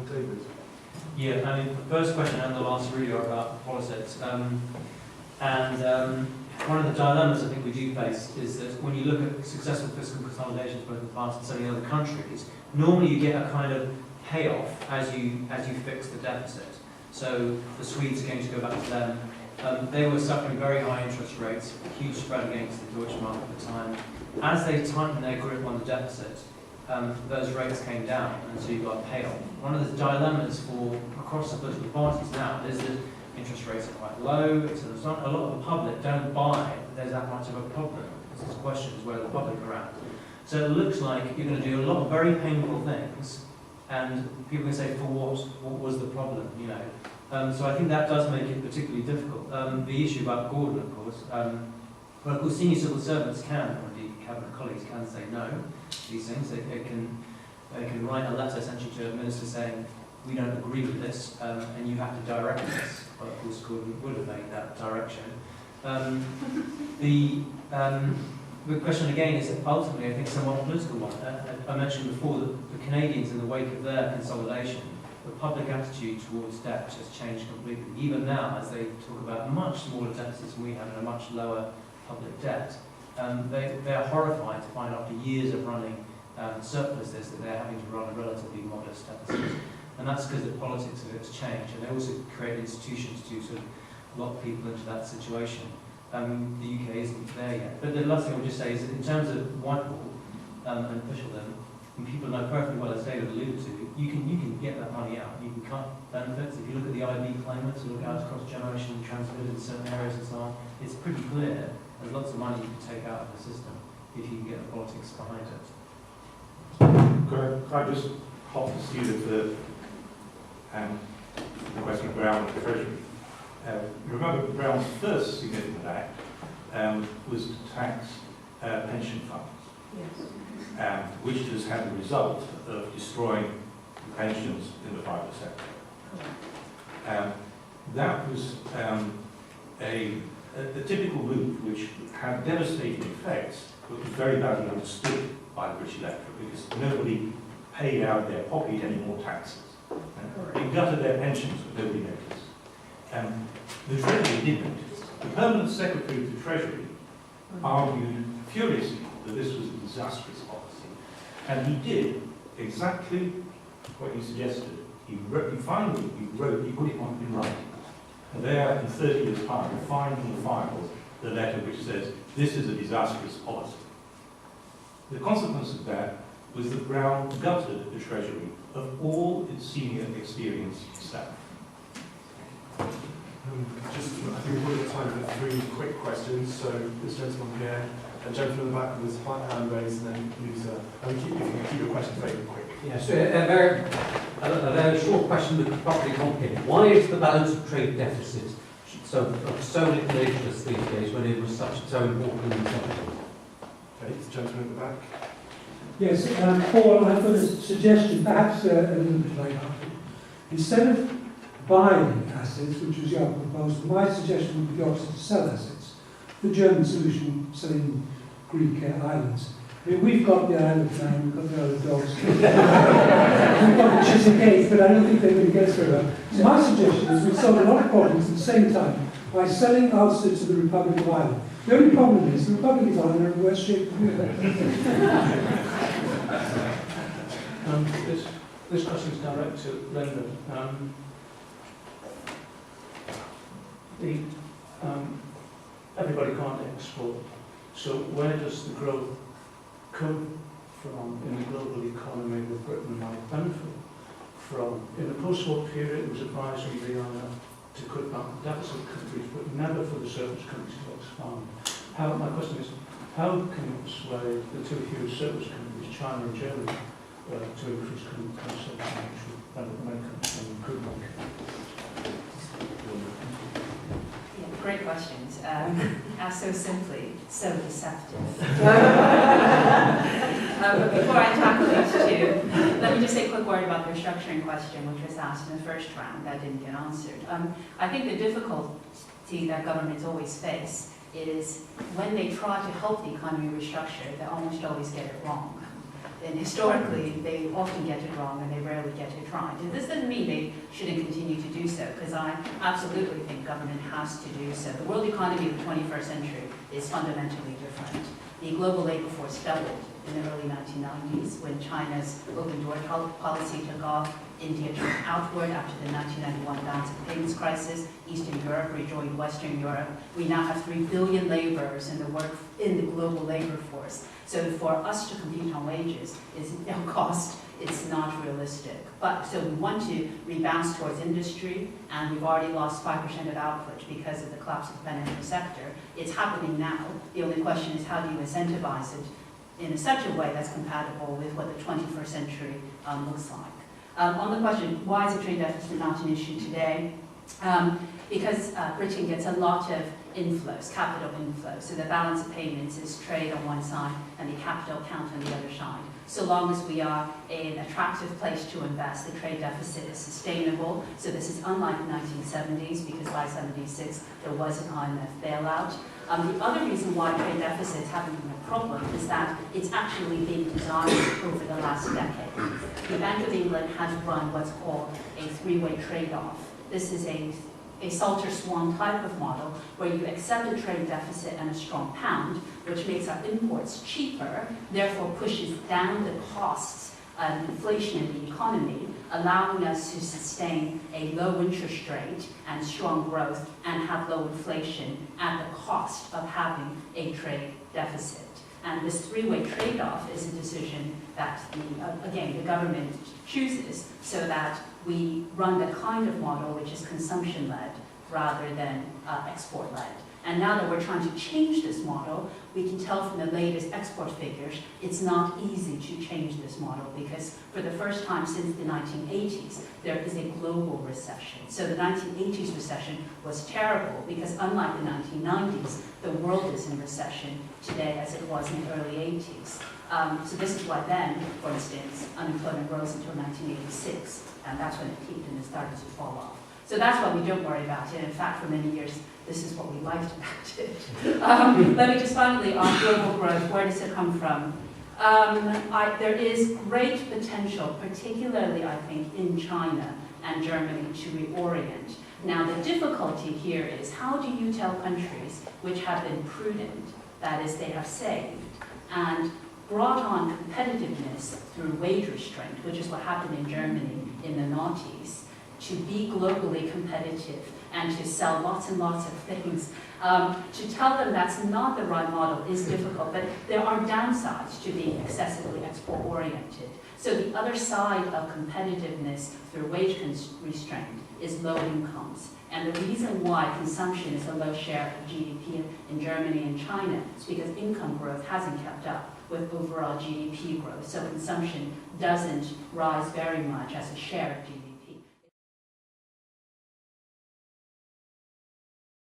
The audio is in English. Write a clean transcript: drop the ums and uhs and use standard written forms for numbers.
David. Yeah, I mean, the first question and the last really are about politics. One of the dilemmas I think we do face is that when you look at successful fiscal consolidations both in the past and certainly in other countries, normally you get a kind of payoff as you fix the deficit. So the Swedes are going to go back to them. They were suffering very high interest rates, a huge spread against the Deutsche Mark at the time. As they tightened their grip on the deficit, those rates came down, and so you got a payoff. One of the dilemmas for across the political parties now is that interest rates are quite low, so there's not a lot of the public don't buy that there's that much of a problem. This question is where the public are at. So it looks like you're going to do a lot of very painful things, and people can say, for what? What was the problem? You know. So I think that does make it particularly difficult. The issue about Gordon, of course. Well, of course, senior civil servants can, or indeed cabinet colleagues can say no to these things. They can write a letter essentially to a minister saying, we don't agree with this, and you have to direct this. Well, of course, Gordon would have made that direction. The question again is ultimately, I think, somewhat political one. I mentioned before that the Canadians, in the wake of their consolidation, the public attitude towards debt has changed completely. Even now, as they talk about much smaller deficits than we have and a much lower public debt, they are horrified to find after years of running surpluses that they're having to run a relatively modest deficit. And that's because the politics of it has changed, and they also create institutions to sort of lock people into that situation. The UK isn't there yet. But the last thing I would just say is that in terms of Whitehall and Fisheldon, and people know perfectly well, as David alluded to, you can get that money out. You can cut benefits. If you look at the IB claimants, you look at across generation transmitted in certain areas and so on, it's pretty clear there's lots of money you can take out of the system if you can get the politics behind it. Could I just hop the student to the question of Brown and the Treasury? Remember, Brown's first significant act was to tax pension funds, Yes. which has had the result of destroying the pensions in the private sector. That was a typical move which had devastating effects, but was very badly understood by the British electorate because nobody paid out of their pocket any more taxes. They gutted their pensions, but nobody noticed. The Treasury did notice. The Permanent Secretary of the Treasury argued furiously that this was a disastrous policy, and he did exactly what you suggested. He put it on in writing. And there, in 30 years' time, you find in the file the letter which says, this is a disastrous policy. The consequence of that was that Brown gutted the Treasury of all its senior experienced staff. I think we've got time for 3 quick questions. So this gentleman here, a gentleman in the back with his hand raised, and then Lisa. And keep your questions very quick. Yes, a very short question, but properly complicated. Why is the balance of trade deficit so liquidatious these days when it was so important in the subject? Okay, the gentleman in the back. Yes, Paul, I've got a suggestion, perhaps a little bit like that. Instead of buying assets, which was your proposal, my suggestion would be the opposite, to sell assets. The German solution, selling Greek islands. I mean, we've got the Isle of Man, we've got the Isle of Dogs, we've got the Chesapeake, but I don't think they're going to get us very well. So my suggestion is we solve a lot of problems at the same time by selling Ulster to the Republic of Ireland. The only problem is the Republic of Ireland are in worse shape than we are. This question is direct to Linda. Everybody can't export. So where does the growth come from in the global economy that Britain might benefit from? In the post-war period, it was advised from the IMF to cut back deficit countries, but never for the surplus countries to expand. My question is, how can you persuade the 2 huge surplus countries, China and Germany, to increase consumption, which would benefit many countries and could make? Great questions. Asked so simply, so deceptive. But before I tackle these 2, let me just say a quick word about the restructuring question, which was asked in the first round that didn't get answered. I think the difficulty that governments always face is when they try to help the economy restructure, they almost always get it wrong. And historically, they often get it wrong and they rarely get it right. And this doesn't mean they shouldn't continue to do so, because I absolutely think government has to do so. The world economy of the 21st century is fundamentally different. The global labor force doubled in the early 1990s when China's open door policy took off. India turned outward after the 1991 balance of payments crisis. Eastern Europe rejoined Western Europe. We now have 3 billion laborers in the global labor force. So for us to compete on wages is no cost. It's not realistic. But so we want to rebound towards industry, and we've already lost 5% of output because of the collapse of the financial sector. It's happening now. The only question is how do you incentivize it in such a way that's compatible with what the 21st century looks like. On the question, why is the trade deficit not an issue today? Because Britain gets a lot of inflows, capital inflows. So the balance of payments is trade on one side and the capital account on the other side. So long as we are an attractive place to invest, the trade deficit is sustainable. So this is unlike the 1970s, because by 76 there was an IMF bailout. The other reason why trade deficits haven't been a problem is that it's actually been designed over the last decade. The Bank of England has run what's called a 3-way trade-off. This is a Salter-Swan type of model where you accept a trade deficit and a strong pound, which makes our imports cheaper, therefore pushes down the costs of inflation in the economy, allowing us to sustain a low interest rate and strong growth and have low inflation at the cost of having a trade deficit. And this 3-way trade-off is a decision that, the government chooses so that we run the kind of model which is consumption-led rather than export-led. And now that we're trying to change this model, we can tell from the latest export figures, it's not easy to change this model because for the first time since the 1980s, there is a global recession. So the 1980s recession was terrible because unlike the 1990s, the world is in recession today as it was in the early 80s. So this is why then, for instance, unemployment rose until 1986, and that's when it peaked and it started to fall off. So that's why we don't worry about it. In fact, for many years, this is what we liked about it. Let me just finally, on global growth, where does it come from? There is great potential, particularly, I think, in China and Germany, to reorient. Now, the difficulty here is how do you tell countries which have been prudent, that is, they have saved, and brought on competitiveness through wage restraint, which is what happened in Germany in the noughties, to be globally competitive and to sell lots and lots of things. To tell them that's not the right model is difficult, but there are downsides to being excessively export-oriented. So the other side of competitiveness through wage restraint is low incomes. And the reason why consumption is a low share of GDP in Germany and China is because income growth hasn't kept up with overall GDP growth. So consumption doesn't rise very much as a share of GDP.